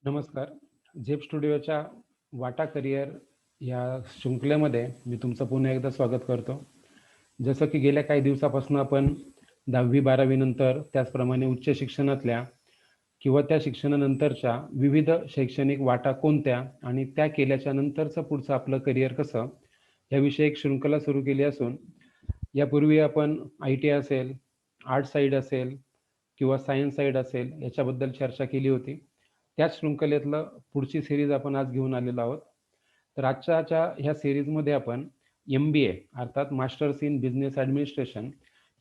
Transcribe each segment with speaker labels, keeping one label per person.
Speaker 1: नमस्कार. झेप स्टुडिओच्या वाटा करिअर या शृंखलेमध्ये मी तुमचं पुन्हा एकदा स्वागत करतो. जसं की गेल्या काही दिवसापासून आपण 10वी-12वी नंतर त्याचप्रमाणे उच्च शिक्षणातल्या किंवा त्या शिक्षणानंतरच्या विविध शैक्षणिक वाटा कोणत्या आणि त्या केल्याच्या नंतरचं पुढचं आपलं करिअर कसं याविषयी एक शृंखला सुरू केली असून यापूर्वी आपण IT असेल, आर्ट साईड असेल किंवा सायन्स साईड असेल याच्याबद्दल चर्चा केली होती. त्याच शृंखलेतलं पुढची सिरीज आपण आज घेऊन आलेलो आहोत. तर आजच्या ह्या सिरीजमध्ये आपण MBA अर्थात मास्टर्स इन बिझनेस ॲडमिनिस्ट्रेशन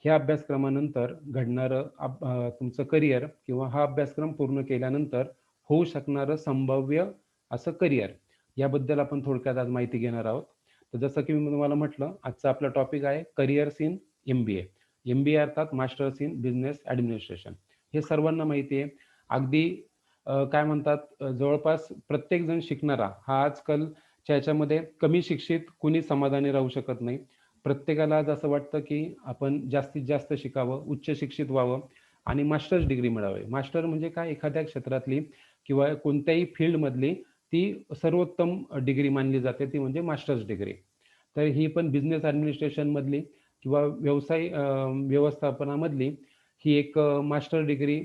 Speaker 1: ह्या अभ्यासक्रमानंतर घडणारं तुमचं करिअर किंवा हा अभ्यासक्रम पूर्ण केल्यानंतर होऊ शकणारं संभाव्य असं करिअर याबद्दल आपण थोडक्यात आज माहिती घेणार आहोत. तर जसं की मी तुम्हाला म्हटलं, आजचा आपला टॉपिक आहे करिअर्स इन MBA. MBA अर्थात मास्टर्स इन बिझनेस ॲडमिनिस्ट्रेशन. हे सर्वांना माहिती आहे. अगदी काय म्हणतात, जवळपास प्रत्येक जण शिकणारा हा आजकालच्या याच्यामध्ये कमी शिक्षित कुणी समाधानी राहू शकत नाही. प्रत्येकाला आज असं वाटतं की आपण जास्तीत जास्त शिकावं, उच्च शिक्षित व्हावं आणि मास्टर्स डिग्री मिळावी. मास्टर म्हणजे काय, एखाद्या क्षेत्रातली किंवा कोणत्याही फील्डमधली ती सर्वोत्तम डिग्री मानली जाते, ती म्हणजे मास्टर्स डिग्री. तर ही पण बिझनेस ॲडमिनिस्ट्रेशनमधली किंवा व्यवसाय व्यवस्थापनामधली ही एक मास्टर डिग्री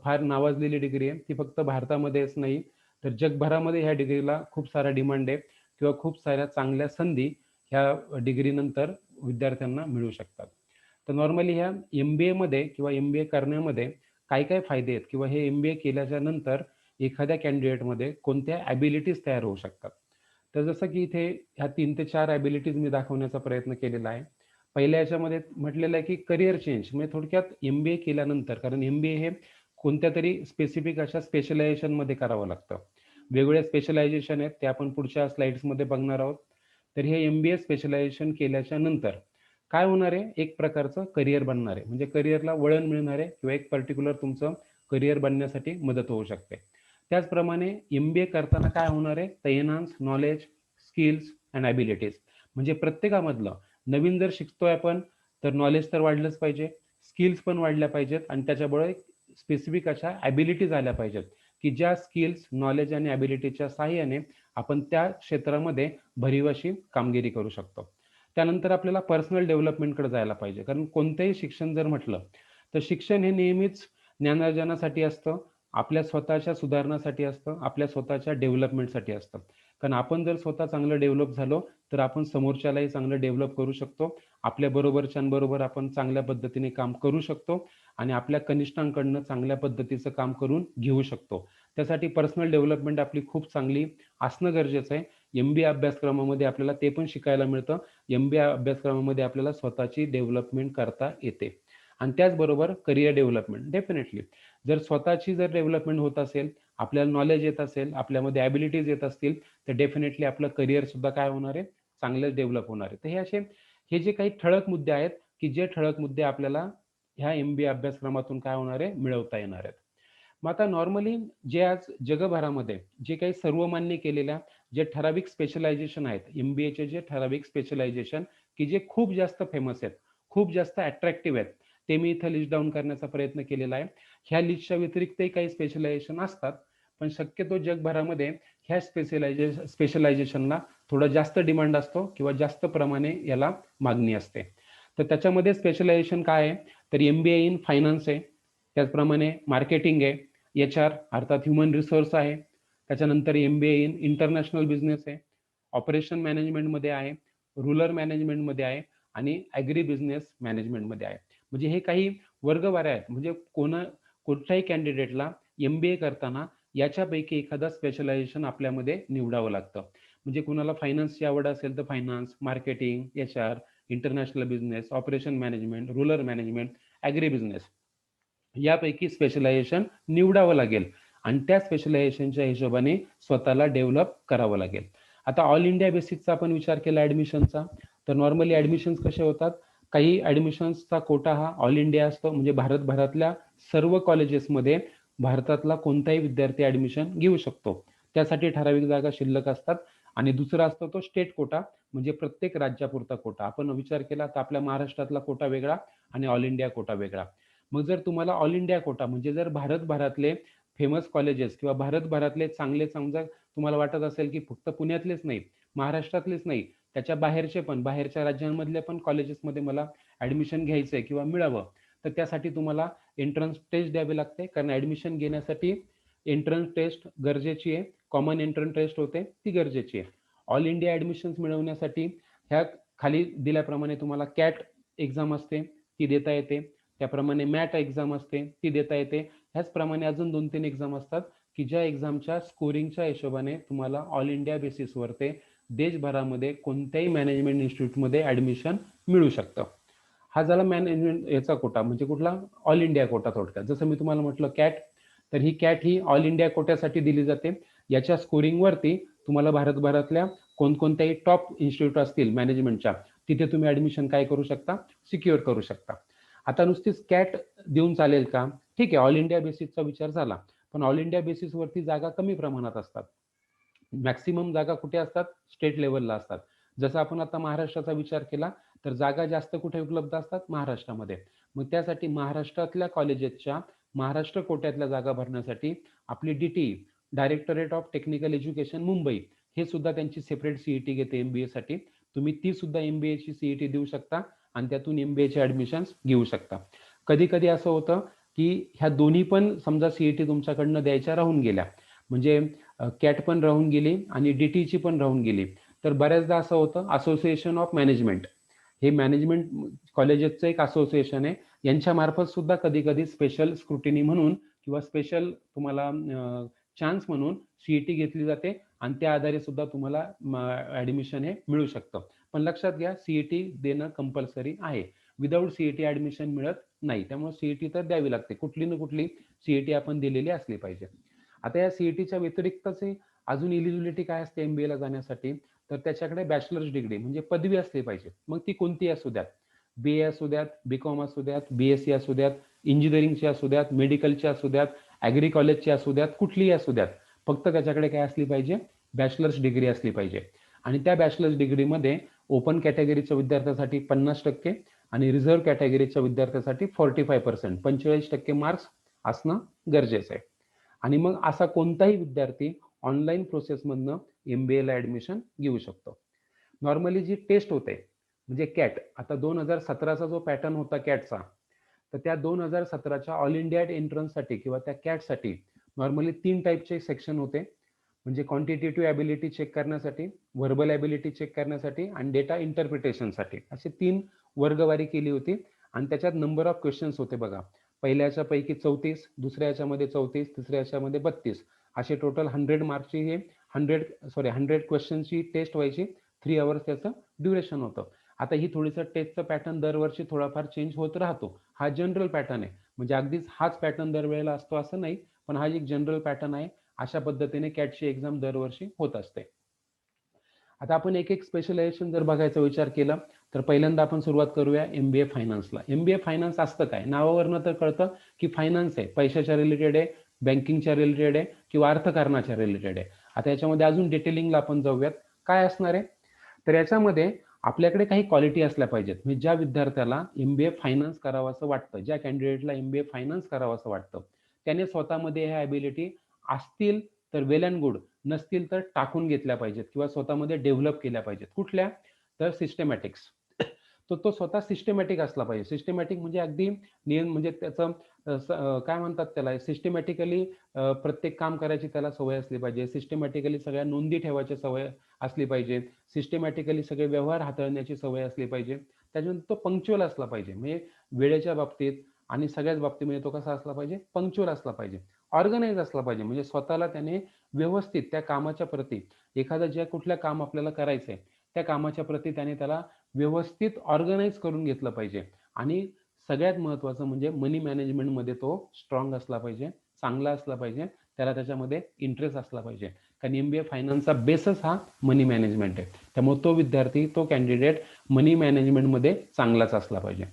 Speaker 1: फार नावाजलेली डिग्री आहे. ती फक्त भारतामध्येच नाही तर जगभरामध्ये ह्या डिग्रीला खूप सारा डिमांड आहे किंवा खूप साऱ्या चांगल्या संधी ह्या डिग्रीनंतर विद्यार्थ्यांना मिळू शकतात. तर नॉर्मली ह्या MBA मध्ये किंवा MBA करण्यामध्ये काय काय फायदे आहेत किंवा हे MBA केल्याच्या नंतर एखाद्या कॅन्डिडेटमध्ये कोणत्या ॲबिलिटीज तयार होऊ शकतात. तर जसं की इथे ह्या 3 ते 4 ॲबिलिटीज मी दाखवण्याचा प्रयत्न केलेला आहे. पहिल्या याच्यामध्ये म्हटलेलं आहे की करिअर चेंज, म्हणजे थोडक्यात MBA केल्यानंतर, कारण MBA हे कोणत्या तरी स्पेसिफिक अशा स्पेशलायझेशनमध्ये करावं लागतं. वेगवेगळ्या स्पेशलायझेशन आहेत, ते आपण पुढच्या स्लाइड्समध्ये बघणार आहोत. तर हे MBA स्पेशलायझेशन केल्याच्या नंतर काय होणार आहे, एक प्रकारचं करिअर बनणार आहे, म्हणजे करिअरला वळण मिळणार आहे किंवा एक पर्टिक्युलर तुमचं करिअर बनण्यासाठी मदत होऊ शकते. त्याचप्रमाणे MBA करताना काय होणार आहे, तर enhance knowledge, skills and abilities. म्हणजे प्रत्येकामधलं नवीन जर शिकतोय आपण तर नॉलेज तर वाढलंच पाहिजे, स्किल्स पण वाढल्या पाहिजेत आणि त्याच्यामुळे स्पेसिफिक अशा ॲबिलिटीज आल्या पाहिजेत की ज्या स्किल्स, नॉलेज आणि ॲबिलिटीच्या साहाय्याने आपण त्या क्षेत्रामध्ये भरीव अशी कामगिरी करू शकतो. त्यानंतर आपल्याला पर्सनल डेव्हलपमेंटकडे जायला पाहिजे, कारण कोणतंही शिक्षण जर म्हटलं तर शिक्षण हे नेहमीच ज्ञानार्जनासाठी असतं, आपल्या स्वतःच्या सुधारणासाठी असतं, आपल्या स्वतःच्या डेव्हलपमेंटसाठी असतं. कारण आपण जर स्वतः चांगलं डेव्हलप झालो तर आपण समोरच्यालाही चांगलं डेव्हलप करू शकतो, आपल्या बरोबरच्यांबरोबर आपण चांगल्या पद्धतीने काम करू शकतो आणि आपल्या कनिष्ठांकडनं चांगल्या पद्धतीचं काम करून घेऊ शकतो. त्यासाठी पर्सनल डेव्हलपमेंट आपली खूप चांगली असणं गरजेचं आहे. MBA अभ्यासक्रमामध्ये आपल्याला ते पण शिकायला मिळतं. MBA अभ्यासक्रमामध्ये आपल्याला स्वतःची डेव्हलपमेंट करता येते. आणि त्याचबरोबर करिअर डेव्हलपमेंट डेफिनेटली, जर स्वतःची जर डेव्हलपमेंट होत असेल, आपल्याला नॉलेज येत असेल, आपल्यामध्ये ॲबिलिटीज येत असतील, तर डेफिनेटली आपलं करिअर सुद्धा काय होणार आहे, चांगलं डेव्हलप होणार आहे. तर हे जे काही ठळक मुद्दे आहेत की जे ठळक मुद्दे आपल्याला ह्या MBA अभ्यासक्रमातून काय होणार आहे, मिळवता येणार आहेत. मग आता नॉर्मली जे आज जगभरामध्ये जे काही सर्वमान्य केलेल्या जे ठराविक स्पेशलायझेशन आहेत, MBAचे जे ठराविक स्पेशलायझेशन की जे खूप जास्त फेमस आहेत, खूप जास्त अट्रॅक्टिव्ह आहेत, ते मी इथं लिस्ट डाऊन करण्याचा प्रयत्न केलेला आहे. ह्या लिस्टच्या व्यतिरिक्तही काही स्पेशलायझेशन असतात, पण शक्यतो जगभरामध्ये ह्या स्पेशलायझेशनला थोडं जास्त डिमांड असतो किंवा जास्त प्रमाणे याला मागणी असते. तर त्याच्यामध्ये स्पेशलायझेशन काय आहे, तर MBA इन फायनान्स आहे, त्याचप्रमाणे मार्केटिंग आहे, HR अर्थात ह्युमन रिसोर्स आहे, त्याच्यानंतर MBA इन इंटरनॅशनल बिझनेस आहे, ऑपरेशन मॅनेजमेंटमध्ये आहे, रुरल मॅनेजमेंटमध्ये आहे आणि ॲग्री बिझनेस मॅनेजमेंटमध्ये आहे. म्हणजे हे काही वर्गवाऱ्या आहेत, म्हणजे कुठल्याही कॅन्डिडेटला MBA करताना याच्यापैकी एखादा स्पेशलायझेशन आपल्यामध्ये निवडावं लागतं. म्हणजे कुणाला फायनान्सची आवड असेल तर finance, marketing, HR, international business, operation management, rural management, agri business यापैकी स्पेशलायझेशन निवडावं लागेल आणि त्या स्पेशलायझेशनच्या हिशोबाने स्वतःला डेव्हलप करावं लागेल. आता ऑल इंडिया बेसिसचा आपण विचार केला ॲडमिशनचा, तर नॉर्मली ॲडमिशन्स कसे होतात, काही ॲडमिशन्सचा कोटा हा ऑल इंडिया असतो, म्हणजे भारतभरातल्या सर्व कॉलेजेसमध्ये भारतातला कोणताही विद्यार्थी ॲडमिशन घेऊ शकतो. त्यासाठी ठराविक जागा शिल्लक असतात. आणि दुसरा असतो तो स्टेट कोटा, म्हणजे प्रत्येक राज्यापुरता कोटा. आपण विचार केला तर आपल्या महाराष्ट्रातला कोटा वेगळा आणि ऑल इंडिया कोटा वेगळा. मग जर तुम्हाला ऑल इंडिया कोटा म्हणजे जर भारतभरातले फेमस कॉलेजेस किंवा भारतभरातले चांगले, समजा तुम्हाला वाटत असेल की फक्त पुण्यातलेच नाही, महाराष्ट्रातलेच नाही, त्याच्या बाहेरचे पण, बाहेरच्या राज्यांमधले पण कॉलेजेसमध्ये मला ॲडमिशन घ्यायचं आहे किंवा मिळावं, तर त्यासाठी तुम्हाला एंट्रन्स टेस्ट द्यावी लागते. कारण ॲडमिशन घेण्यासाठी एंट्रन्स टेस्ट गरजेची आहे, कॉमन एंट्रन्स टेस्ट होते, ती गरजेची आहे. ऑल इंडिया ॲडमिशन्स मिळवण्यासाठी ह्या खाली दिल्याप्रमाणे तुम्हाला कॅट एक्झाम असते, ती देता येते. त्याप्रमाणे मॅट एक्झाम असते, ती देता येते. ह्याचप्रमाणे अजून 2-3 एक्झाम असतात की ज्या एक्झामच्या स्कोरिंगच्या हिशोबाने तुम्हाला ऑल इंडिया बेसिसवर ते देशभरामध्ये कोणत्याही मॅनेजमेंट इन्स्टिट्यूटमध्ये ॲडमिशन मिळू शकतं. हा झाला मॅनेजमेंट याचा कोटा, म्हणजे कुठला, ऑल इंडिया कोटा थोडक्यात. जसं मी तुम्हाला म्हटलं कॅट, तर ही कॅट ही ऑल इंडिया कोट्यासाठी दिली जाते. याच्या स्कोरिंगवरती तुम्हाला भारतभरातल्या कोणकोणत्याही टॉप इन्स्टिट्यूट असतील मॅनेजमेंटच्या, तिथे तुम्ही ॲडमिशन काय करू शकता, सिक्युअर करू शकता. आता नुसतीच कॅट देऊन चालेल का? ठीक आहे, ऑल इंडिया बेसिसचा विचार झाला, पण ऑल इंडिया बेसिसवरती जागा कमी प्रमाणात असतात. मॅक्सिमम जागा कुठे असतात? स्टेट लेवलला असतात. जसं आपण आता महाराष्ट्राचा विचार केला तर जागा जास्त कुठे उपलब्ध असतात? महाराष्ट्रामध्ये. मग त्यासाठी महाराष्ट्रातल्या कॉलेजेसच्या महाराष्ट्र कोट्यातल्या जागा भरण्यासाठी आपली DTE, directorate of technical education Mumbai, हे सुद्धा त्यांची सेपरेट CET घेते MBA साठी. तुम्ही ती सुद्धा MBA ची CET देऊ शकता आणि त्यातून MBA चे ॲडमिशन्स घेऊ शकता. कधी कधी असं होतं की ह्या दोन्ही पण समजा CET तुमच्याकडनं द्यायच्या राहून गेल्या, म्हणजे कॅट पण राहून गेली आणि DTEची पण राहून गेली, तर बऱ्याचदा असं होतं, असोसिएशन ऑफ मॅनेजमेंट, हे मॅनेजमेंट कॉलेजेसचं एक असोसिएशन आहे, यांच्या मार्फत सुद्धा कधी कधी स्पेशल स्क्रुटिनी म्हणून किंवा स्पेशल तुम्हाला चान्स म्हणून CET घेतली जाते आणि त्या आधारे सुद्धा तुम्हाला ॲडमिशन हे मिळू शकतं. पण लक्षात घ्या, CET देणं कंपल्सरी आहे. विदाऊट CET ॲडमिशन मिळत नाही. त्यामुळे CET तर द्यावी लागते, कुठली ना कुठली CET आपण दिलेली असली पाहिजे. आता या CETच्या व्यतिरिक्तच अजून इलिजिबिलिटी काय असते MBA ला जाण्यासाठी, तर त्याच्याकडे बॅचलर्स डिग्री म्हणजे पदवी असली पाहिजे. मग ती कोणतीही असू द्यात, BA असू द्यात, BCom असू द्यात, BSc असू द्यात, इंजिनिअरिंगची असू द्यात, मेडिकलची असू द्यात, ॲग्री कॉलेजची असू द्यात, कुठलीही असू द्यात, फक्त त्याच्याकडे काय असली पाहिजे, बॅचलर्स डिग्री असली पाहिजे. आणि त्या बॅचलर्स डिग्रीमध्ये ओपन कॅटेगरीच्या विद्यार्थ्यासाठी 50% आणि रिझर्व्ह कॅटेगरीच्या विद्यार्थ्यासाठी 45%, 45% मार्क्स असणं गरजेचं आहे. आणि मग असा कोणताही विद्यार्थी ऑनलाईन प्रोसेसमधनं MBA ला ॲडमिशन घेऊ शकतो. नॉर्मली जी टेस्ट होते म्हणजे कॅट, आता 2017चा जो पॅटर्न होता कॅटचा, तर त्या 2017च्या ऑल इंडिया एंट्रन्ससाठी किंवा त्या कॅटसाठी नॉर्मली 3 टाईपचे सेक्शन होते, म्हणजे क्वांटिटेटिव्ह ॲबिलिटी चेक करण्यासाठी, व्हर्बल ॲबिलिटी चेक करण्यासाठी आणि डेटा इंटरप्रिटेशनसाठी, असे 3 वर्गवारी केली होती. आणि त्याच्यात नंबर ऑफ क्वेश्चन्स होते बघा, पहिल्या पैकी 34, दुसऱ्या याच्यामध्ये 34, तिसऱ्या याच्यामध्ये 32, असे टोटल 100 मार्क्सची हे 100 क्वेश्चनची टेस्ट व्हायची. 3 आवर्स त्याचं ड्युरेशन होतं. आता ही थोडीसं टेस्टचं पॅटर्न दरवर्षी थोडाफार चेंज होत राहतो. हा जनरल पॅटर्न आहे, म्हणजे अगदीच हाच पॅटर्न दरवेळेला असतो असं नाही, पण हा एक जनरल पॅटर्न आहे. अशा पद्धतीने कॅटची एक्झाम दरवर्षी होत असते. आता आपण एक एक स्पेशलायझेशन जर बघायचा विचार केला तर पहिल्यांदा आपण सुरुवात करूया MBA फायनान्सला. MBA फायनान्स असतं काय? नावावरनं तर कळतं की फायनान्स आहे, पैशाच्या रिलेटेड आहे, बँकिंगच्या रिलेटेड आहे किंवा अर्थकारणाच्या रिलेटेड आहे. आता याच्यामध्ये अजून डिटेलिंगला आपण जाऊयात. काय असणार आहे? तर याच्यामध्ये आपल्याकडे काही क्वालिटी असल्या पाहिजेत. म्हणजे ज्या विद्यार्थ्याला MBA फायनान्स करावं असं वाटतं, ज्या कॅन्डिडेटला MBA फायनान्स करावं असं वाटतं, त्याने स्वतःमध्ये ह्या ॲबिलिटी असतील तर वेल अँड गुड, नसतील तर टाकून घेतल्या पाहिजेत किंवा स्वतःमध्ये डेव्हलप केल्या पाहिजेत. कुठल्या? तर सिस्टमॅटिक्स. तो स्वतः सिस्टमॅटिक असला पाहिजे. सिस्टमॅटिक म्हणजे अगदी नियम, म्हणजे त्याचं काय म्हणतात त्याला, सिस्टमॅटिकली प्रत्येक काम करायची त्याला सवय असली पाहिजे, सिस्टमॅटिकली सगळ्या नोंदी ठेवायची सवय असली पाहिजे, सिस्टमॅटिकली सगळे व्यवहार हाताळण्याची सवय असली पाहिजे. त्याच्यानंतर तो पंक्च्युअल असला पाहिजे, म्हणजे वेळेच्या बाबतीत आणि सगळ्याच बाबतीमध्ये तो कसा असला पाहिजे, पंक्च्युअल असला पाहिजे, ऑर्गनाइज असला पाहिजे. म्हणजे स्वतःला त्याने व्यवस्थित त्या कामाच्या प्रती, एखादं ज्या कुठल्या काम आपल्याला करायचंय त्या कामाच्या प्रती त्याने त्याला व्यवस्थित ऑर्गनाइज करून घेतलं पाहिजे. आणि सगळ्यात महत्त्वाचं म्हणजे मनी मॅनेजमेंटमध्ये तो स्ट्रॉंग असला पाहिजे, चांगला असला पाहिजे, त्याला त्याच्यामध्ये इंटरेस्ट असला पाहिजे. कारण MBA फायनान्सचा बेसच हा मनी मॅनेजमेंट आहे. त्यामुळे तो विद्यार्थी, तो कॅन्डिडेट मनी मॅनेजमेंटमध्ये चांगलाच असला पाहिजे.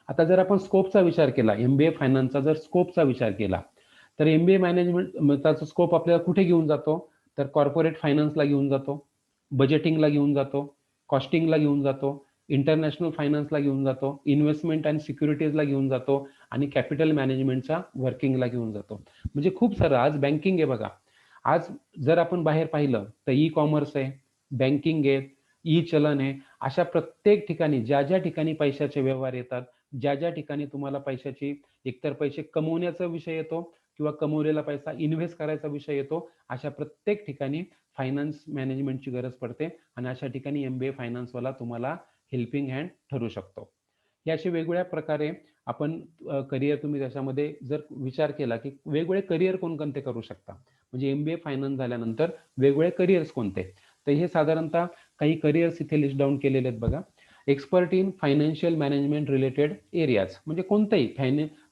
Speaker 1: आता जर आपण स्कोपचा विचार केला, MBA फायनान्सचा जर स्कोपचा विचार केला, तर MBA मॅनेजमेंटचा स्कोप आपल्याला कुठे घेऊन जातो, तर कॉर्पोरेट फायनान्सला घेऊन जातो, बजेटिंगला घेऊन जातो, कॉस्टिंगला घेऊन जातो, इंटरनॅशनल फायनान्सला घेऊन जातो, इन्व्हेस्टमेंट अँड सिक्युरिटीजला घेऊन जातो आणि कॅपिटल मॅनेजमेंटच्या वर्किंगला घेऊन जातो. म्हणजे खूप सारं आज बँकिंग आहे बघा. आज जर आपण बाहेर पाहिलं तर ई कॉमर्स आहे, बँकिंग आहे, ई चलन आहे. अशा प्रत्येक ठिकाणी ज्या ज्या ठिकाणी पैशाचे व्यवहार येतात, ज्या ज्या ठिकाणी तुम्हाला पैशाची एकतर पैसे कमवण्याचा विषय येतो किंवा कमवलेला पैसा इन्व्हेस्ट करायचा विषय येतो, अशा प्रत्येक ठिकाणी फायनान्स मॅनेजमेंटची गरज पडते आणि अशा ठिकाणी MBA फायनान्सवाला तुम्हाला हेल्पिंग हँड ठरू शकतो. हे असे वेगवेगळ्या प्रकारे आपण करिअर तुम्ही त्याच्यामध्ये जर विचार केला की वेगवेगळे करिअर कोणकोणते करू शकता, म्हणजे MBA फायनान्स झाल्यानंतर वेगवेगळे करिअर्स कोणते, तर हे साधारणतः काही करिअर्स इथे लिस्ट डाऊन केलेले आहेत बघा. Expert in financial management related areas, म्हणजे कोणताही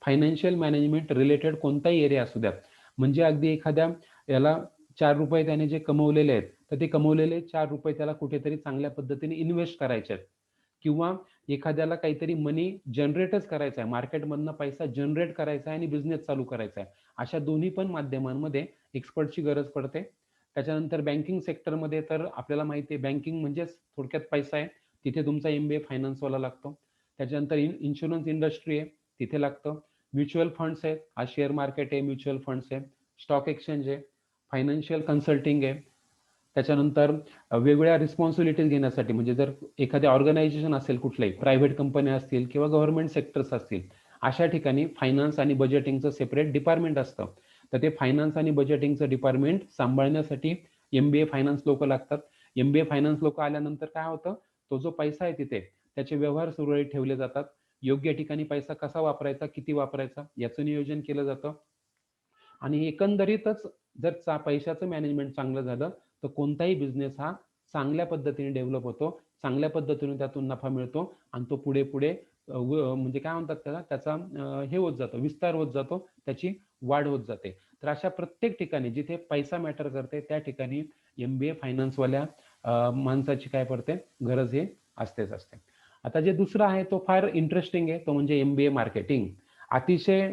Speaker 1: फायनान्शियल मॅनेजमेंट रिलेटेड कोणताही एरिया असू द्या. म्हणजे अगदी एखाद्या याला 4 रुपये त्याने जे कमवलेले आहेत, तर ते कमवलेले 4 रुपये त्याला कुठेतरी चांगल्या पद्धतीने इन्व्हेस्ट करायचे आहेत, किंवा एखाद्याला काहीतरी मनी जनरेटच करायचा आहे, मार्केटमधनं पैसा जनरेट करायचा आहे आणि बिझनेस चालू करायचा आहे. अशा दोन्ही पण माध्यमांमध्ये एक्सपर्टची गरज पडते. त्याच्यानंतर बँकिंग सेक्टरमध्ये तर आपल्याला माहिती आहे, बँकिंग म्हणजेच थोडक्यात पैसा आहे, तिथे तुमचा MBA फायनान्सवाला लागतो. त्याच्यानंतर इन्शुरन्स इंडस्ट्री आहे, तिथे लागतं. म्युच्युअल फंड्स आहेत, हा शेअर मार्केट आहे, म्युच्युअल फंड्स आहे, स्टॉक एक्सचेंज आहे, फायनान्शियल कन्सल्टिंग आहे. त्याच्यानंतर वेगवेगळ्या रिस्पॉन्सिबिलिटीज घेण्यासाठी, म्हणजे जर एखादे ऑर्गनायझेशन असेल, कुठल्याही प्रायव्हेट कंपन्या असतील किंवा गव्हर्नमेंट सेक्टर्स असतील, अशा ठिकाणी फायनान्स आणि बजेटिंगचं सेपरेट डिपार्टमेंट असतं. तर ते फायनान्स आणि बजेटिंगचं डिपार्टमेंट सांभाळण्यासाठी MBA फायनान्स लोक लागतात. MBA फायनान्स लोक आल्यानंतर काय होतं, तो जो पैसा आहे तिथे त्याचे व्यवहार सुरळीत ठेवले जातात. योग्य ठिकाणी पैसा कसा वापरायचा, किती वापरायचा याचं नियोजन केलं जातं. आणि एकंदरीतच जर पैशाचं मॅनेजमेंट चांगलं झालं तर कोणताही बिझनेस हा चांगल्या पद्धतीने डेव्हलप होतो, चांगल्या पद्धतीने त्यातून नफा मिळतो आणि तो पुढे पुढे म्हणजे काय म्हणतात त्याला, त्याचा हे होत जातो, विस्तार होत जातो, त्याची वाढ होत जाते. तर अशा प्रत्येक ठिकाणी जिथे पैसा मॅटर करते त्या ठिकाणी MBA फायनान्सवाल्या माणसाची काय पडते, गरज हे असतेच असते. आता जे दुसरं आहे तो फार इंटरेस्टिंग आहे, तो म्हणजे MBA मार्केटिंग. अतिशय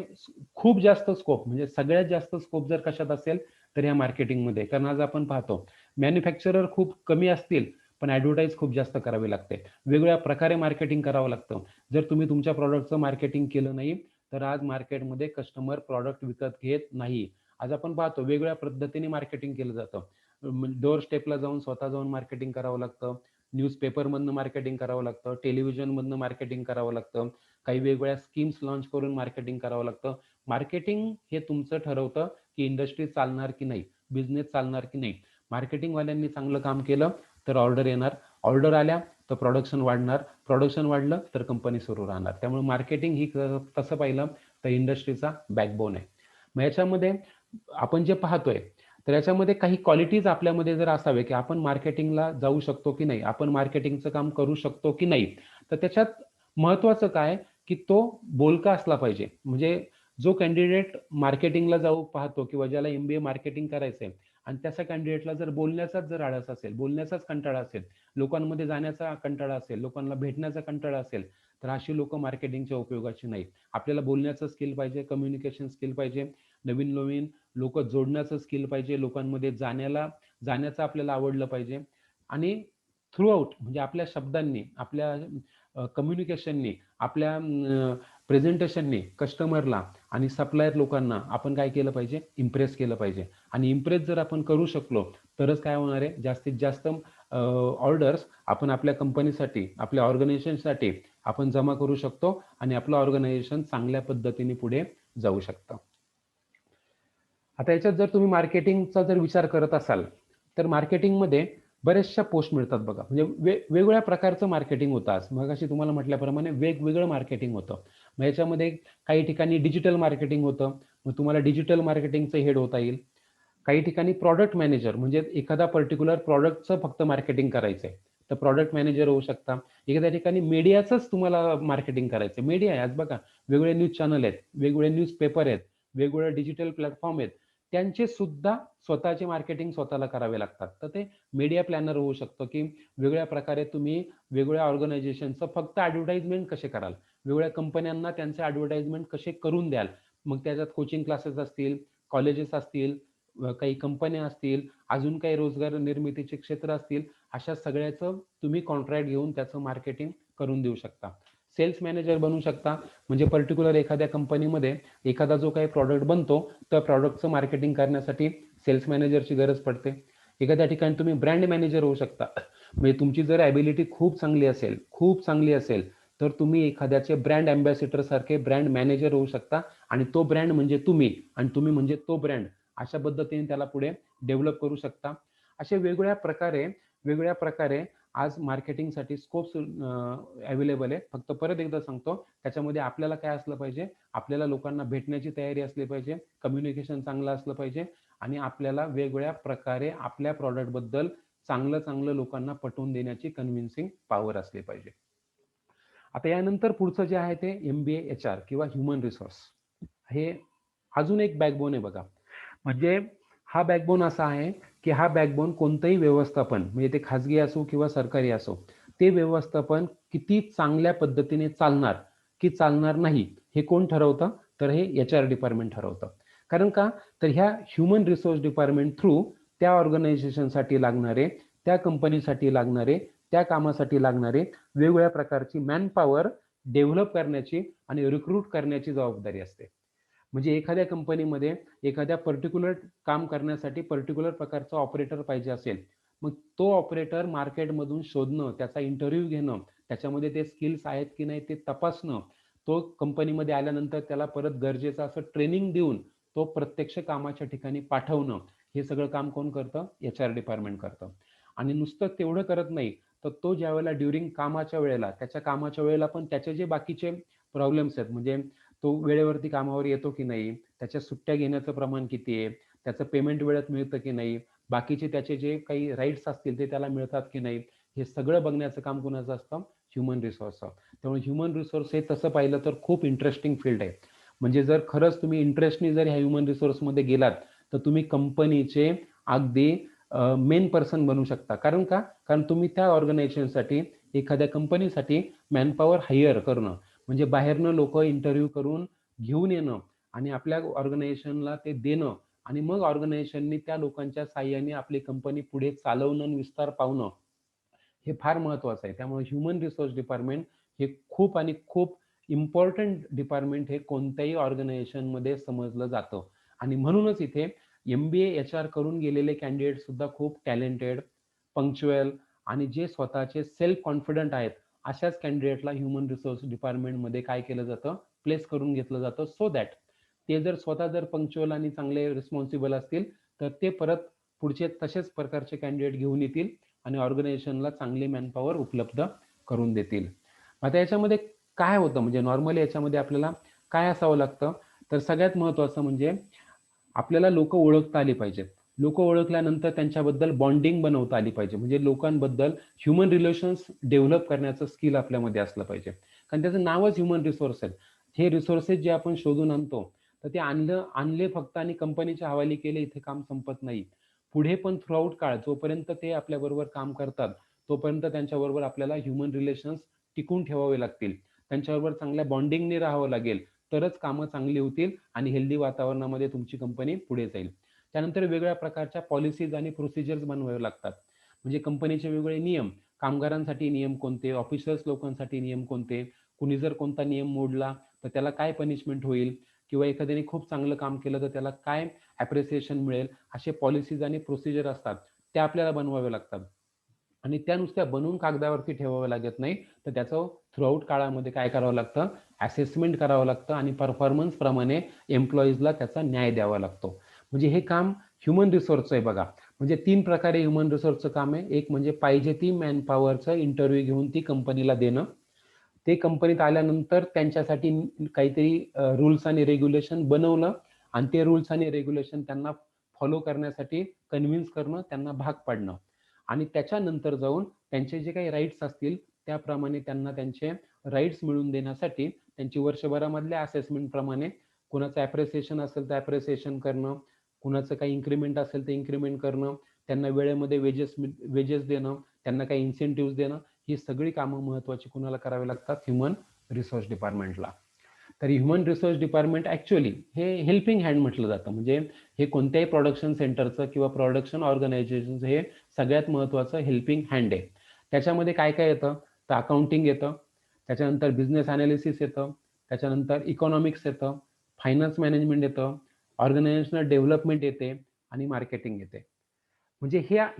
Speaker 1: खूप जास्त स्कोप, म्हणजे सगळ्यात जास्त स्कोप जर कशात असेल तर या मार्केटिंगमध्ये. कारण आज आपण पाहतो मॅन्युफॅक्चरर खूप कमी असतील पण ॲडव्हर्टाईज खूप जास्त करावी लागते, वेगवेगळ्या प्रकारे मार्केटिंग करावं लागतं. जर तुम्ही तुमच्या प्रॉडक्टचं मार्केटिंग केलं नाही तर आज मार्केटमध्ये कस्टमर प्रॉडक्ट विकत घेत नाही. आज आपण पाहतो वेगवेगळ्या पद्धतीने मार्केटिंग केलं जातं. डोअर स्टेपला जाऊन स्वतः जाऊन मार्केटिंग करावं लागतं, न्यूजपेपरमधनं मार्केटिंग करावं लागतं, टेलिव्हिजनमधनं मार्केटिंग करावं लागतं, काही वेगवेगळ्या स्कीम्स लॉन्च करून मार्केटिंग करावं लागतं. मार्केटिंग हे तुमचं ठरवतं की इंडस्ट्री चालणार की नाही, बिझनेस चालणार की नाही. मार्केटिंगवाल्यांनी चांगलं काम केलं तर ऑर्डर येणार, ऑर्डर आल्या तर प्रोडक्शन वाढणार, प्रोडक्शन वाढलं तर कंपनी सुरू राहणार. त्यामुळे मार्केटिंग ही तसं पाहिलं तर इंडस्ट्रीचा बॅकबोन आहे. मग याच्यामध्ये आपण जे पाहतोय तर याच्यामध्ये काही क्वालिटीज आपल्यामध्ये जर असावे की आपण मार्केटिंगला जाऊ शकतो की नाही, आपण मार्केटिंगचं काम करू शकतो की नाही, तर त्याच्यात महत्वाचं काय की तो बोलका असला पाहिजे. म्हणजे जो कॅन्डिडेट मार्केटिंगला जाऊ पाहतो किंवा ज्याला MBA मार्केटिंग करायचंय आणि त्याचा कॅन्डिडेटला जर बोलण्याचाच जर आळस असेल, बोलण्याचाच कंटाळा असेल, लोकांमध्ये जाण्याचा कंटाळा असेल, लोकांना भेटण्याचा कंटाळा असेल, तर अशी लोक मार्केटिंगच्या उपयोगाची नाहीत. आपल्याला बोलण्याचं स्किल पाहिजे, कम्युनिकेशन स्किल पाहिजे, नवीन नवीन लोक जोडण्याचं स्किल पाहिजे, लोकांमध्ये जाण्याचं आपल्याला आवडलं पाहिजे आणि थ्रूआउट म्हणजे आपल्या शब्दांनी, आपल्या कम्युनिकेशननी, आपल्या प्रेझेंटेशननी कस्टमरला आणि सप्लायर लोकांना आपण काय केलं पाहिजे, इम्प्रेस केलं पाहिजे. आणि इम्प्रेस जर आपण करू शकलो तरच काय होणार आहे, जास्तीत जास्त ऑर्डर्स आपण आपल्या कंपनीसाठी, आपल्या ऑर्गनायझेशनसाठी आपण जमा करू शकतो आणि आपलं ऑर्गनायझेशन चांगल्या पद्धतीने पुढे जाऊ शकतं. आता याच्यात जर तुम्ही मार्केटिंगचा जर विचार करत असाल तर मार्केटिंगमध्ये बऱ्याचशा पोस्ट मिळतात बघा. म्हणजे वेगवेगळ्या प्रकारचं मार्केटिंग होतं. आज मग अशी तुम्हाला म्हटल्याप्रमाणे वेगवेगळं मार्केटिंग होतं. मग याच्यामध्ये काही ठिकाणी डिजिटल मार्केटिंग होतं, मग तुम्हाला डिजिटल मार्केटिंगचं हेड होता येईल. काही ठिकाणी प्रॉडक्ट मॅनेजर, म्हणजे एखादा पर्टिक्युलर प्रॉडक्टचं फक्त मार्केटिंग करायचंय तर प्रॉडक्ट मॅनेजर होऊ शकता. एखाद्या ठिकाणी मीडियाचंच तुम्हाला मार्केटिंग करायचं, मीडिया आहे आज बघा, वेगवेगळे न्यूज चॅनल आहेत, वेगवेगळे न्यूज पेपर आहेत, वेगवेगळे डिजिटल प्लॅटफॉर्म आहेत, त्यांचे सुद्धा स्वतःचे मार्केटिंग स्वतःला करावे लागतात. तर ते मीडिया प्लॅनर होऊ शकतं की वेगवेगळ्या प्रकारे तुम्ही वेगवेगळ्या ऑर्गनायझेशनचं फक्त ॲडव्हर्टाइजमेंट कसे कराल, वेगवेगळ्या कंपन्यांना त्यांचे ॲडव्हर्टाइजमेंट कसे करून द्याल. मग त्याच्यात कोचिंग क्लासेस असतील, कॉलेजेस असतील, काही कंपन्या असतील, अजून काही रोजगार निर्मितीचे क्षेत्र असतील, अशा सगळ्याचं तुम्ही कॉन्ट्रॅक्ट घेऊन त्याचं मार्केटिंग करून देऊ शकता. सेल्स मॅनेजर बनू शकता, म्हणजे पर्टिक्युलर एखाद्या कंपनीमध्ये एखादा जो काही प्रॉडक्ट बनतो त्या प्रॉडक्टचं मार्केटिंग करण्यासाठी सेल्स मॅनेजरची गरज पडते. एखाद्या ठिकाणी तुम्ही ब्रँड मॅनेजर होऊ शकता, म्हणजे तुमची जर ॲबिलिटी खूप चांगली असेल तर तुम्ही एखाद्याचे ब्रँड अँबॅसेडर सारखे ब्रँड मॅनेजर होऊ शकता, आणि तो ब्रँड म्हणजे तुम्ही आणि तुम्ही म्हणजे तो ब्रँड, अशा पद्धतीने त्याला पुढे डेव्हलप करू शकता. असे वेगवेगळ्या प्रकारे आज मार्केटिंगसाठी स्कोप्स अवेलेबल आहे. फक्त परत एकदा सांगतो, त्याच्यामध्ये आपल्याला काय असलं पाहिजे, आपल्याला लोकांना भेटण्याची तयारी असली पाहिजे, कम्युनिकेशन चांगलं असलं पाहिजे, आणि आपल्याला वेगवेगळ्या प्रकारे आपल्या प्रॉडक्टबद्दल चांगलं लोकांना पटवून देण्याची कन्व्हिन्सिंग पॉवर असली पाहिजे. आता यानंतर पुढचं जे आहे ते MBA HR किंवा ह्युमन रिसोर्स, हे अजून एक बॅकबोन आहे बघा. म्हणजे हा बॅकबोन असा आहे की हा बॅकबोन कोणतंही व्यवस्थापन, म्हणजे ते खाजगी असो किंवा सरकारी असो, ते व्यवस्थापन किती चांगल्या पद्धतीने चालणार की चालणार नाही हे कोण ठरवतं, तर हे HR डिपार्टमेंट ठरवतं. कारण का, तर ह्या ह्युमन रिसोर्स डिपार्टमेंट थ्रू त्या ऑर्गनायझेशनसाठी लागणारे, त्या कंपनीसाठी लागणारे, त्या कामासाठी लागणारे वेगवेगळ्या प्रकारची मॅनपॉवर डेव्हलप करण्याची आणि रिक्रूट करण्याची जबाबदारी असते. म्हणजे एखाद्या कंपनीमध्ये एखाद्या पर्टिक्युलर काम करण्यासाठी पर्टिक्युलर प्रकारचा ऑपरेटर पाहिजे असेल, मग तो ऑपरेटर मार्केटमधून शोधणं, त्याचा इंटरव्ह्यू घेणं, त्याच्यामध्ये ते स्किल्स आहेत की नाही ते तपासणं, तो कंपनीमध्ये आल्यानंतर त्याला परत गरजेचं असं ट्रेनिंग देऊन तो प्रत्यक्ष कामाच्या ठिकाणी पाठवणं, हे सगळं काम कोण करतं, HR डिपार्टमेंट करतं. आणि नुसतं तेवढं करत नाही, तर तो ज्या वेळेला ड्युरिंग कामाच्या वेळेला पण त्याचे जे बाकीचे प्रॉब्लेम्स आहेत, म्हणजे तो वेळेवरती कामावर येतो की नाही, त्याच्या सुट्ट्या घेण्याचं प्रमाण किती आहे, त्याचं पेमेंट वेळेत मिळतं की नाही, बाकीचे त्याचे जे काही राईट्स असतील ते त्याला मिळतात की नाही, हे सगळं बघण्याचं काम कोणाचं असतं, ह्युमन रिसोर्सचं. त्यामुळे ह्युमन रिसोर्स हे तसं पाहिलं तर खूप इंटरेस्टिंग फील्ड आहे. म्हणजे जर खरंच तुम्ही इंटरेस्टनी जर ह्या ह्युमन रिसोर्समध्ये गेलात तर तुम्ही कंपनीचे अगदी मेन पर्सन बनू शकता. कारण तुम्ही त्या ऑर्गनायझेशनसाठी, एखाद्या कंपनीसाठी मॅनपॉवर हायर करणं, म्हणजे बाहेरनं लोक इंटरव्ह्यू करून घेऊन येणं आणि आपल्या ऑर्गनायझेशनला ते देणं, आणि मग ऑर्गनायझेशननी त्या लोकांच्या साह्याने आपली कंपनी पुढे चालवणं आणि विस्तार पावणं, हे फार महत्वाचं आहे. त्यामुळे ह्युमन रिसोर्स डिपार्टमेंट हे खूप इम्पॉर्टंट डिपार्टमेंट हे कोणत्याही ऑर्गनायझेशनमध्ये समजलं जातं. आणि म्हणूनच इथे MBA HR करून गेलेले कॅन्डिडेट सुद्धा खूप टॅलेंटेड, पंक्च्युअल आणि जे स्वतःचे सेल्फ कॉन्फिडंट आहेत, अशाच कॅन्डिडेटला ह्युमन रिसोर्स डिपार्टमेंटमध्ये काय केलं जातं, प्लेस करून घेतलं जातं, सो दॅट ते जर स्वतः पंक्च्युअल आणि चांगले रिस्पॉन्सिबल असतील तर ते परत पुढचे तसेच प्रकारचे कॅन्डिडेट घेऊन येतील आणि ऑर्गनायझेशनला चांगली मॅनपॉवर उपलब्ध करून देतील. आता याच्यामध्ये काय होतं, म्हणजे नॉर्मली याच्यामध्ये आपल्याला काय असावं लागतं, तर सगळ्यात महत्त्वाचं म्हणजे आपल्याला लोक ओळखता आली पाहिजेत. लोक ओळखल्यानंतर त्यांच्याबद्दल बॉन्डिंग बनवता आली पाहिजे, म्हणजे लोकांबद्दल ह्युमन रिलेशन्स डेव्हलप करण्याचं स्किल आपल्यामध्ये असलं पाहिजे. कारण त्याचं नावच ह्युमन रिसोर्स आहे. हे रिसोर्सेस जे आपण शोधून आणतो तर ते आणले फक्त आणि कंपनीच्या हवाली केले, इथे काम संपत नाही. पुढे पण थ्रूआउट काळ जोपर्यंत ते आपल्याबरोबर काम करतात तोपर्यंत त्यांच्याबरोबर आपल्याला ह्युमन रिलेशन्स टिकून ठेवावे लागतील, त्यांच्याबरोबर चांगल्या बॉन्डिंगने राहावं लागेल, तरच कामं चांगली होतील आणि हेल्दी वातावरणामध्ये तुमची कंपनी पुढे जाईल. त्यानंतर वेगवेगळ्या प्रकारच्या पॉलिसीज आणि प्रोसिजर्स बनवावे लागतात, म्हणजे कंपनीचे वेगवेगळे नियम, कामगारांसाठी नियम कोणते, ऑफिसर्स लोकांसाठी नियम कोणते, कुणी जर कोणता नियम मोडला तर त्याला काय पनिशमेंट होईल, किंवा एखाद्याने खूप चांगलं काम केलं तर त्याला काय ॲप्रिसिएशन मिळेल, असे पॉलिसीज आणि प्रोसिजर असतात, त्या आपल्याला बनवावे लागतात. आणि त्या नुसत्या बनवून कागदावरती ठेवावं लागत नाही, तर त्याचं थ्रूआउट काळामध्ये काय करावं लागतं, असेसमेंट करावं लागतं आणि परफॉर्मन्स प्रमाणे एम्प्लॉईजला त्याचा न्याय द्यावा लागतो. म्हणजे हे काम ह्युमन रिसोर्सचं आहे बघा. म्हणजे 3 प्रकारे ह्युमन रिसोर्सचं काम आहे. एक म्हणजे पाहिजे ती मॅनपॉवरचं इंटरव्ह्यू घेऊन ती कंपनीला देणं, ते कंपनीत आल्यानंतर त्यांच्यासाठी काहीतरी रूल्स आणि रेग्युलेशन बनवलं आणि ते रूल्स आणि रेग्युलेशन त्यांना फॉलो करण्यासाठी कन्व्हिन्स करणं, त्यांना भाग पाडणं, आणि त्याच्यानंतर जाऊन त्यांचे जे काही राईट्स असतील त्याप्रमाणे त्यांना त्यांचे राईट्स मिळवून देण्यासाठी त्यांची वर्षभरामधल्या असेसमेंट प्रमाणे कुणाचं ॲप्रिसिएशन असेल तर ॲप्रिसिएशन करणं, कुणाचं काही इन्क्रीमेंट असेल तर इन्क्रीमेंट करणं, त्यांना वेळेमध्ये वेजेस देणं, त्यांना काही इन्सेंटिव्ह देणं, ही सगळी कामं महत्त्वाची कुणाला करावी लागतात, ह्युमन रिसोर्स डिपार्टमेंटला. तर ह्युमन रिसोर्स डिपार्टमेंट ॲक्च्युअली हे हेल्पिंग हँड म्हटलं जातं. म्हणजे हे कोणत्याही प्रोडक्शन सेंटरचं किंवा प्रोडक्शन ऑर्गनायझेशनचं हे सगळ्यात महत्त्वाचं हेल्पिंग हँड आहे. त्याच्यामध्ये काय काय येतं, तर अकाउंटिंग येतं, त्याच्यानंतर बिझनेस अनालिसिस येतं, त्याच्यानंतर इकॉनॉमिक्स येतं, फायनान्स मॅनेजमेंट येतं, ऑर्गनायझेशनल डेव्हलपमेंट येते आणि मार्केटिंग येते. म्हणजे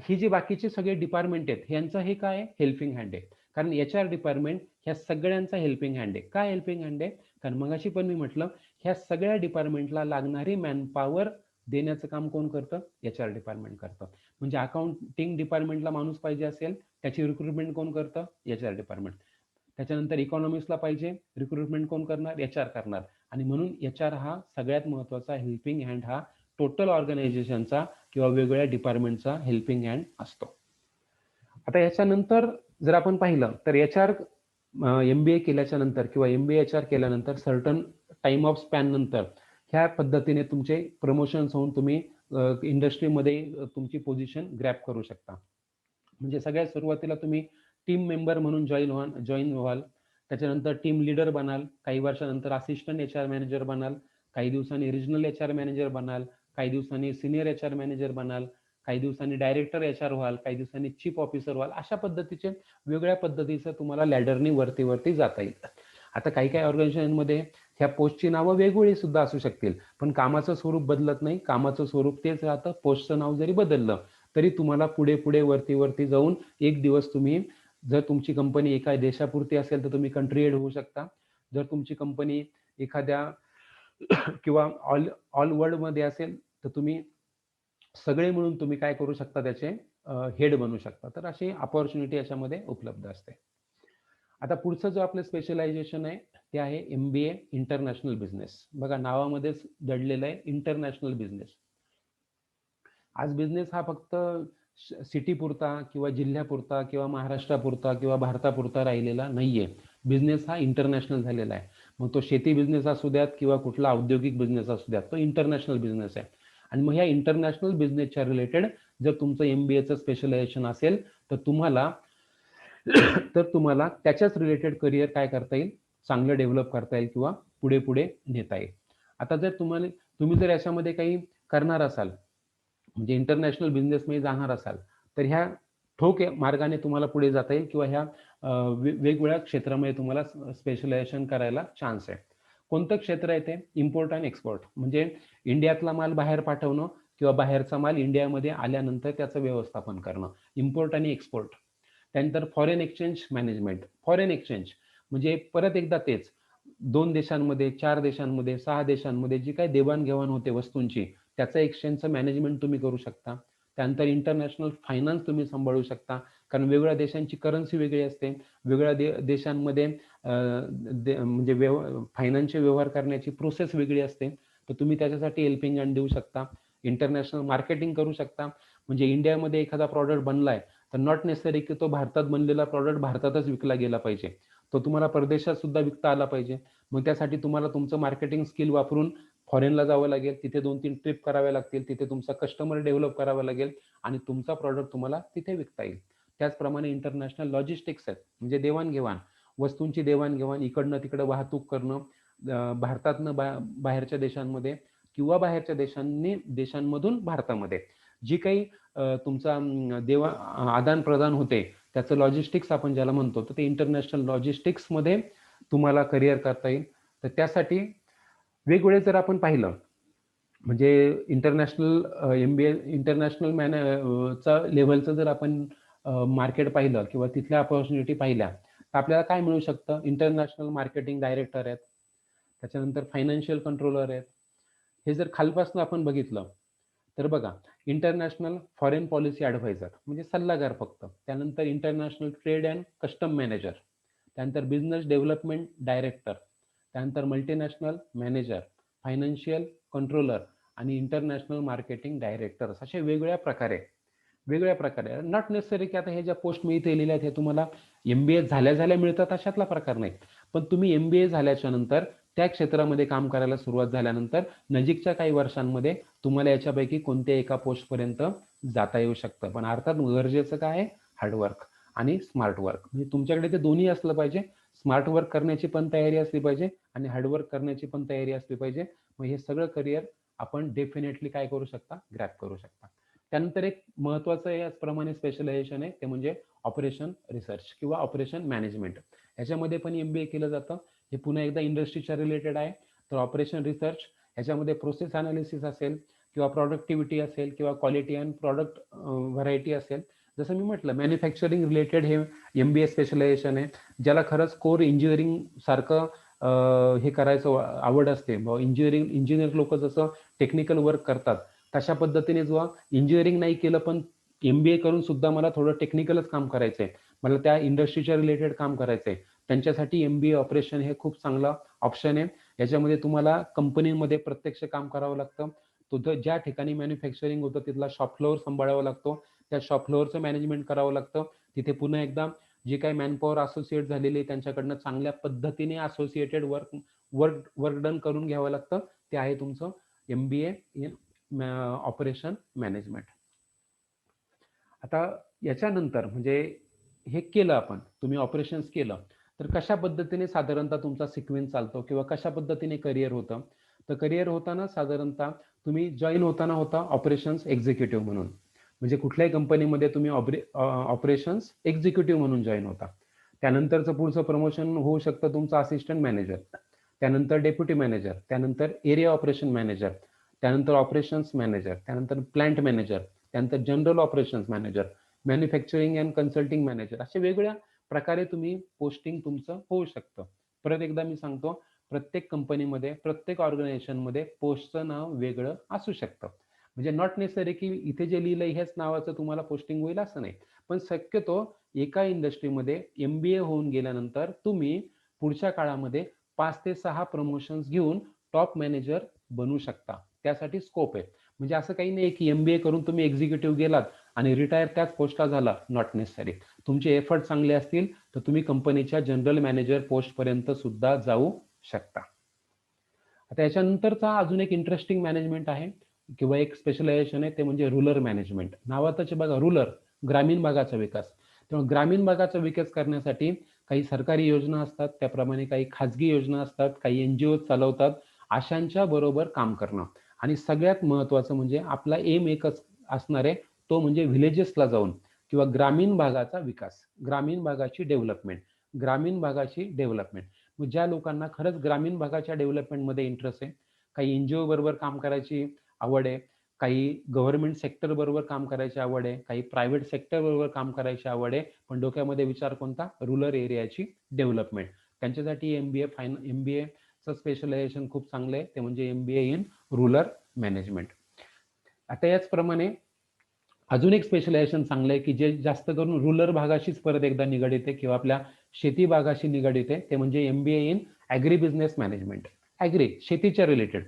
Speaker 1: ही जी बाकीचे सगळे डिपार्टमेंट आहेत यांचं हे काय आहे, हेल्पिंग हँड आहे. कारण HR डिपार्टमेंट ह्या सगळ्यांचा हेल्पिंग हँड आहे. काय हेल्पिंग हँड आहे? कारण मगाशी पण मी म्हटलं, ह्या सगळ्या डिपार्टमेंटला लागणारी मॅनपॉवर देण्याचं काम कोण करतं? HR डिपार्टमेंट करतं. म्हणजे अकाउंटिंग डिपार्टमेंटला माणूस पाहिजे असेल, त्याची रिक्रुटमेंट कोण करतं? HR department. त्याच्यानंतर इकॉनॉमिक्सला पाहिजे, रिक्रुटमेंट कोण करणार? HR करणार. आणि म्हणून HR हा सगळ्यात महत्त्वाचा हेल्पिंग हँड हा टोटल ऑर्गनायझेशनचा किंवा वेगवेगळ्या डिपार्टमेंटचा हेल्पिंग हँड असतो. आता याच्यानंतर जर आपण पाहिलं तर HR MBA केल्याच्या नंतर किंवा MBA HR केल्यानंतर सर्टन टाइम ऑफ स्पॅन नंतर ह्या पद्धतीने तुमचे प्रमोशन्स होऊन तुम्ही इंडस्ट्रीमध्ये तुमची पोझिशन ग्रॅब करू शकता. म्हणजे सगळ्यात सुरुवातीला तुम्ही टीम मेंबर म्हणून जॉईन व्हाल, त्याच्यानंतर टीम लीडर बनाल, काही वर्षानंतर असिस्टंट HR मॅनेजर बनाल, काही दिवसांनी रिजनल HR मॅनेजर बनाल, काही दिवसांनी सिनियर HR मॅनेजर बनाल, काही दिवसांनी डायरेक्टर HR व्हाल, काही दिवसांनी चीफ ऑफिसर व्हाल. अशा पद्धतीचे वेगळ्या पद्धतीचं तुम्हाला लॅडरनी वरती जाता येईल. आता काही ऑर्गनायझेशनमध्ये ह्या पोस्टची नावं वेगवेगळी सुद्धा असू शकतील, पण कामाचं स्वरूप बदलत नाही. कामाचं स्वरूप तेच राहतं. पोस्टचं नाव जरी बदललं तरी तुम्हाला पुढे वरती जाऊन एक दिवस तुम्ही, जर तुमची कंपनी एका देशापुरती असेल तर तुम्ही कंट्री हेड होऊ शकता. जर तुमची कंपनी एखाद्या किंवा ऑल वर्ल्ड मध्ये असेल तर तुम्ही सगळे मिळून तुम्ही काय करू शकता, त्याचे हेड बनू शकता. तर अशी अपॉर्च्युनिटी याच्यामध्ये उपलब्ध असते. आता पुढचं जो आपलं स्पेशलायझेशन आहे ते आहे MBA इंटरनॅशनल बिझनेस. बघा नावामध्येच दडलेलं आहे इंटरनॅशनल बिझनेस. आज बिझनेस हा फक्त सिटी पुरता किंवा जिल्ह्यापुरता किंवा महाराष्ट्रापुरता किंवा भारतापुरता राहिलेला नाहीये. बिझनेस हा इंटरनॅशनल झालेला आहे. मग तो शेती बिझनेस असू द्यात किंवा कुठला औद्योगिक बिझनेस असू द्यात, तो इंटरनॅशनल बिझनेस आहे. आणि मग ह्या इंटरनॅशनल बिझनेसच्या रिलेटेड जर तुमचं MBAचं स्पेशलायझेशन असेल तर तुम्हाला त्याच्याच रिलेटेड करिअर काय करता येईल, चांगलं डेव्हलप करता येईल किंवा पुढे नेता येईल. आता जर तुम्ही जर याच्यामध्ये काही करणार असाल, म्हणजे इंटरनॅशनल बिझनेसमध्ये जाणार असाल, तर ह्या ठोक मार्गाने तुम्हाला पुढे जाता येईल किंवा ह्या वेगवेगळ्या क्षेत्रामध्ये तुम्हाला स्पेशलायझेशन करायला चान्स आहे. कोणतं क्षेत्र आहे ते? Import and export. म्हणजे इंडियातला माल बाहेर पाठवणं किंवा बाहेरचा माल इंडियामध्ये आल्यानंतर त्याचं व्यवस्थापन करणं, इम्पोर्ट आणि एक्सपोर्ट. त्यानंतर foreign exchange management. Foreign exchange म्हणजे परत एकदा तेच, 2 देशांमध्ये, 4 देशांमध्ये, 6 देशांमध्ये जी काही देवाणघेवाण होते वस्तूंची, त्याचं एक्सचेंजचं मॅनेजमेंट तुम्ही करू शकता. त्यानंतर इंटरनॅशनल फायनान्स तुम्ही सांभाळू शकता, कारण वेगवेगळ्या देशांची करन्सी वेगळी असते, वेगवेगळ्या देशांमध्ये म्हणजे फायनान्सचे व्यवहार करण्याची प्रोसेस वेगळी असते. तर तुम्ही त्याच्यासाठी हेल्पिंग हँड देऊ शकता. इंटरनॅशनल मार्केटिंग करू शकता. म्हणजे इंडियामध्ये एखादा प्रॉडक्ट बनलाय तर नॉट नेसेसरी की तो भारतात बनलेला प्रॉडक्ट भारतातच विकला गेला पाहिजे, तो तुम्हाला परदेशात सुद्धा विकता आला पाहिजे. मग त्यासाठी तुम्हाला तुमचं मार्केटिंग स्किल वापरून फॉरेनला जावं लागेल, तिथे 2-3 ट्रिप कराव्या लागतील, तिथे तुमचा कस्टमर डेव्हलप करावा लागेल आणि तुमचा प्रॉडक्ट तुम्हाला तिथे विकता येईल. त्याचप्रमाणे इंटरनॅशनल लॉजिस्टिक्स आहेत, म्हणजे देवाणघेवाण, वस्तूंची देवाणघेवाण, इकडनं तिकडं वाहतूक करणं, भारतातनं बाहेरच्या देशांमध्ये किंवा बाहेरच्या देशांमधून भारतामध्ये जी काही तुमचा आदान प्रदान होते, त्याचं लॉजिस्टिक्स आपण ज्याला म्हणतो, तर ते इंटरनॅशनल लॉजिस्टिक्समध्ये तुम्हाला करिअर करता येईल. तर त्यासाठी वेगवेगळे जर आपण पाहिलं, म्हणजे इंटरनॅशनल MBA इंटरनॅशनल चा लेव्हलचं जर आपण मार्केट पाहिलं किंवा तिथल्या अपॉर्च्युनिटी पाहिल्या, तर आपल्याला काय मिळू शकतं? इंटरनॅशनल मार्केटिंग डायरेक्टर आहेत, त्याच्यानंतर फायनान्शियल कंट्रोलर आहेत. हे जर खालपासून आपण बघितलं तर बघा, इंटरनॅशनल फॉरेन पॉलिसी ॲडव्हायझर म्हणजे सल्लागार फक्त. त्यानंतर international trade and custom manager, त्यानंतर बिझनेस डेव्हलपमेंट डायरेक्टर, त्यानंतर मल्टीनॅशनल मॅनेजर, फायनान्शियल कंट्रोलर आणि इंटरनॅशनल मार्केटिंग डायरेक्टर्स, असे वेगवेगळ्या प्रकारे नॉट नेसेसरी की आता हे ज्या पोस्ट मी इथे लिहिल्या आहेत हे तुम्हाला MBA झाल्या मिळतात अशातला प्रकार नाही. पण तुम्ही MBA झाल्याच्या नंतर त्या क्षेत्रामध्ये काम करायला सुरुवात झाल्यानंतर नजीकच्या काही वर्षांमध्ये तुम्हाला याच्यापैकी कोणत्याही एका पोस्टपर्यंत जाता येऊ शकतं. पण अर्थात गरजेचं काय आहे? हार्डवर्क आणि स्मार्ट वर्क. म्हणजे तुमच्याकडे ते दोन्ही असलं पाहिजे. स्मार्ट वर्क करण्याची पण तयारी असली पाहिजे आणि हार्डवर्क करण्याची पण तयारी असली पाहिजे. मग हे सगळं करिअर आपण डेफिनेटली काय करू शकता? ग्रॅब करू शकता. त्यानंतर एक महत्वाचं याचप्रमाणे स्पेशलायझेशन आहे, ते म्हणजे ऑपरेशन रिसर्च किंवा ऑपरेशन मॅनेजमेंट. याच्यामध्ये पण MBA केलं जातं. हे पुन्हा एकदा इंडस्ट्रीच्या रिलेटेड आहे. तर ऑपरेशन रिसर्च ह्याच्यामध्ये प्रोसेस अनालिसिस असेल किंवा प्रोडक्टिव्हिटी असेल किंवा क्वालिटी अँड प्रॉडक्ट व्हरायटी असेल. जसं मी म्हटलं मॅन्युफॅक्चरिंग रिलेटेड हे MBA स्पेशलायझेशन आहे. ज्याला खरंच कोर इंजिनिअरिंग सारखं हे करायचं आवड असते. इंजिनियर लोक जसं टेक्निकल वर्क करतात तशा पद्धतीने जो इंजिनिअरिंग नाही केलं पण MBA करून सुद्धा मला थोडं टेक्निकलच काम करायचंय, मला त्या इंडस्ट्रीच्या रिलेटेड काम करायचंय, त्यांच्यासाठी MBA ऑपरेशन हे खूप चांगला ऑप्शन आहे. याच्यामध्ये तुम्हाला कंपनीमध्ये प्रत्यक्ष काम करावं लागतं. तुझं ज्या ठिकाणी मॅन्युफॅक्चरिंग होतं तिथला शॉप फ्लोअर सांभाळावा लागतो. त्या शॉप फ्लोअरचं मॅनेजमेंट करावं लागतं. तिथे पुन्हा एकदा जे काही मॅनपॉवर असोसिएट झालेले त्यांच्याकडनं चांगल्या पद्धतीने असोसिएटेड वर्क डन करून घ्यावं लागतं. ते आहे तुमचं MBA इन ऑपरेशन मॅनेजमेंट. आता याच्यानंतर म्हणजे हे केलं आपण, तुम्ही ऑपरेशन्स केलं, तर कशा पद्धतीने साधारणतः तुमचा सिक्वेन्स चालतो किंवा कशा पद्धतीने करिअर होतं. तर करिअर होताना साधारणतः तुम्ही जॉईन होता ऑपरेशन्स एक्झिक्युटिव्ह म्हणून, म्हणजे कुठल्याही कंपनीमध्ये तुम्ही ऑपरेशन्स एक्झिक्युटिव्ह म्हणून जॉईन होता. त्यानंतरचं पुढचं प्रमोशन होऊ शकतं तुमचं असिस्टंट मॅनेजर, त्यानंतर डेप्युटी मॅनेजर, त्यानंतर एरिया ऑपरेशन मॅनेजर, त्यानंतर ऑपरेशन्स मॅनेजर, त्यानंतर प्लांट मॅनेजर, त्यानंतर general operations manager, manufacturing and consulting manager, अशा वेगवेगळ्या प्रकारे तुम्ही पोस्टिंग तुमचं होऊ शकतं. परत एकदा मी सांगतो, प्रत्येक कंपनीमध्ये प्रत्येक ऑर्गनायझेशनमध्ये पोस्टचं नाव वेगळं असू शकतं. म्हणजे नॉट नेसेसरी की इथे जे लिहिलंय ह्याच नावाचं तुम्हाला पोस्टिंग होईल असं नाही, पण शक्यतो एका इंडस्ट्रीमध्ये MBA होऊन गेल्यानंतर तुम्ही पुढच्या काळामध्ये 5 ते 6 प्रमोशन्स घेऊन टॉप मॅनेजर बनू शकता. त्यासाठी स्कोप आहे. म्हणजे असं काही नाही की MBA करून तुम्ही एक्झिक्युटिव्ह गेलात आणि रिटायर त्याच पोस्टला झाला, नॉट नेसेसरी. तुमचे एफर्ट चांगले असतील तर तुम्ही कंपनीच्या जनरल मॅनेजर पोस्ट पर्यंत सुद्धा जाऊ शकता. आता याच्यानंतरचा अजून एक इंटरेस्टिंग मॅनेजमेंट आहे किंवा एक स्पेशलायझेशन आहे, ते म्हणजे रूरल मॅनेजमेंट. नावातच बघा, रूरल, ग्रामीण भागाचा विकास. त्यामुळे ग्रामीण भागाचा विकास करण्यासाठी काही सरकारी योजना असतात, त्याप्रमाणे काही खाजगी योजना असतात, काही NGO चालवतात, अशांच्या बरोबर काम करणं. आणि सगळ्यात महत्वाचं म्हणजे आपला एम एकच असणार आहे, तो म्हणजे व्हिलेजेसला जाऊन किंवा ग्रामीण भागाचा विकास, ग्रामीण भागाची डेव्हलपमेंट, ग्रामीण भागाची डेव्हलपमेंट. मग ज्या लोकांना खरंच ग्रामीण भागाच्या डेव्हलपमेंटमध्ये इंटरेस्ट आहे, काही NGO बरोबर काम करायची आवड आहे, काही गव्हर्नमेंट सेक्टर बरोबर काम करायची आवड आहे, काही प्रायव्हेट सेक्टर बरोबर काम करायची आवड आहे, पण डोक्यामध्ये विचार कोणता, रूरल एरियाची डेव्हलपमेंट. त्यांच्यासाठी MBAचं स्पेशलायझेशन खूप चांगलं आहे, ते म्हणजे MBA इन रूरल मॅनेजमेंट. आता याचप्रमाणे अजून एक स्पेशलायझेशन चांगलं आहे की जे जास्त करून रूरल भागाशीच परत एकदा निगडीत आहे किंवा आपल्या शेती भागाशी निगडीत आहे, ते म्हणजे MBA in agri business management. Agri, शेतीच्या रिलेटेड.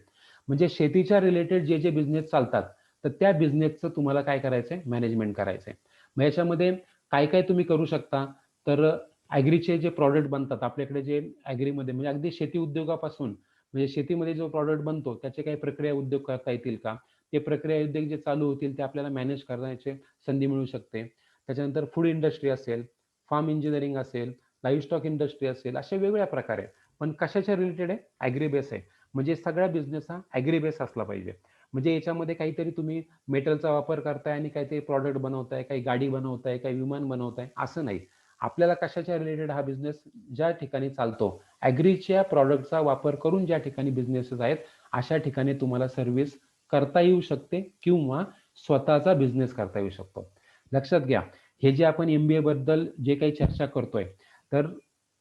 Speaker 1: म्हणजे शेतीच्या रिलेटेड जे जे बिझनेस चालतात तर त्या बिझनेसचं तुम्हाला काय करायचंय, मॅनेजमेंट करायचंय. मग याच्यामध्ये काय काय तुम्ही करू शकता, तर ॲग्रीचे जे प्रॉडक्ट बनतात आपल्याकडे, जे ॲग्रीमध्ये म्हणजे अगदी शेती उद्योगापासून, म्हणजे शेतीमध्ये जो प्रॉडक्ट बनतो त्याचे काही प्रक्रिया उद्योग करता येतील का, ते प्रक्रिया उद्योग जे चालू होतील ते आपल्याला मॅनेज करण्याची संधी मिळू शकते. त्याच्यानंतर फूड इंडस्ट्री असेल, फार्म इंजिनिअरिंग असेल, लाईव्हस्टॉक इंडस्ट्री असेल, अशा वेगवेगळ्या प्रकारे. पण कशाच्या रिलेटेड आहे, ॲग्री बेस आहे. म्हणजे सगळा बिझनेस हा ॲग्री बेस असला पाहिजे. म्हणजे याच्यामध्ये काहीतरी तुम्ही मेटलचा वापर करताय आणि काहीतरी प्रॉडक्ट बनवताय, काही गाडी बनवताय, काही विमान बनवताय, असं नाही. आपल्याला कशाच्या रिलेटेड हा बिझनेस ज्या ठिकाणी चालतो, ॲग्रीच्या प्रॉडक्टचा वापर करून ज्या ठिकाणी बिझनेसेस आहेत, अशा ठिकाणी तुम्हाला सर्व्हिस करता येऊ शकते किंवा स्वतःचा बिझनेस करता येऊ शकतो. लक्षात घ्या, हे जे आपण MBA बद्दल जे काही चर्चा करतोय, तर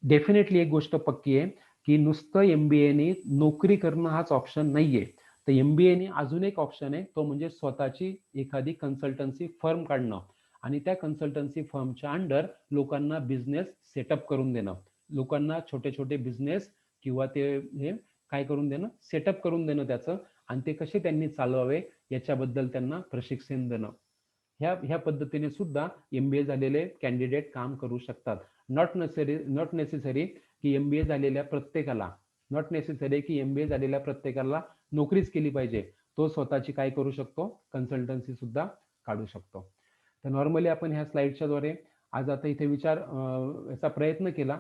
Speaker 1: डेफिनेटली एक गोष्ट पक्की आहे की नुसतं MBAने नोकरी करणं हाच ऑप्शन नाहीये. तर MBAने अजून एक ऑप्शन आहे, तो म्हणजे स्वतःची एखादी कन्सल्टन्सी फर्म काढणं आणि त्या कन्सल्टन्सी फर्मच्या अंडर लोकांना बिझनेस सेटअप करून देणं, लोकांना छोटे छोटे बिझनेस किंवा ते हे काय करून देणं, सेटअप करून देणं त्याचं, आणि ते कसे त्यांनी चालवावे याच्याबद्दल त्यांना प्रशिक्षण देणं. ह्या पद्धतीने सुद्धा MBA झालेले कॅन्डिडेट काम करू शकतात. नॉट नेसेसरी की MBA झालेल्या प्रत्येकाला नोकरीच केली पाहिजे. तो स्वतःची काय करू शकतो, कन्सल्टन्सी सुद्धा काढू शकतो. तर नॉर्मली आपण ह्या स्लाइडच्या द्वारे आज आता इथे याचा प्रयत्न केला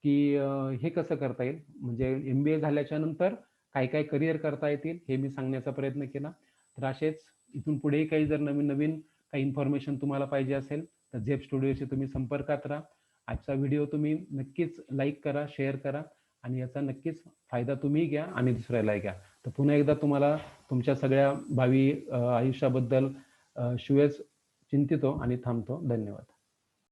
Speaker 1: की हे कसं करता येईल, म्हणजे MBA झाल्याच्या नंतर काय काय करिअर करता येतील हे मी सांगण्याचा प्रयत्न केला. तर असेच इथून पुढेही काही जर नवीन नवीन काही इन्फॉर्मेशन तुम्हाला पाहिजे असेल तर झेप स्टुडिओशी तुम्ही संपर्कात राहा. आजचा व्हिडिओ तुम्ही नक्कीच लाईक करा, शेअर करा आणि याचा नक्कीच फायदा तुम्ही घ्या आणि दुसऱ्यालाही घ्या. तर पुन्हा एकदा तुम्हाला तुमच्या सगळ्या भावी आयुष्याबद्दल शुभेच चिंतितो आणि थांबतो. धन्यवाद.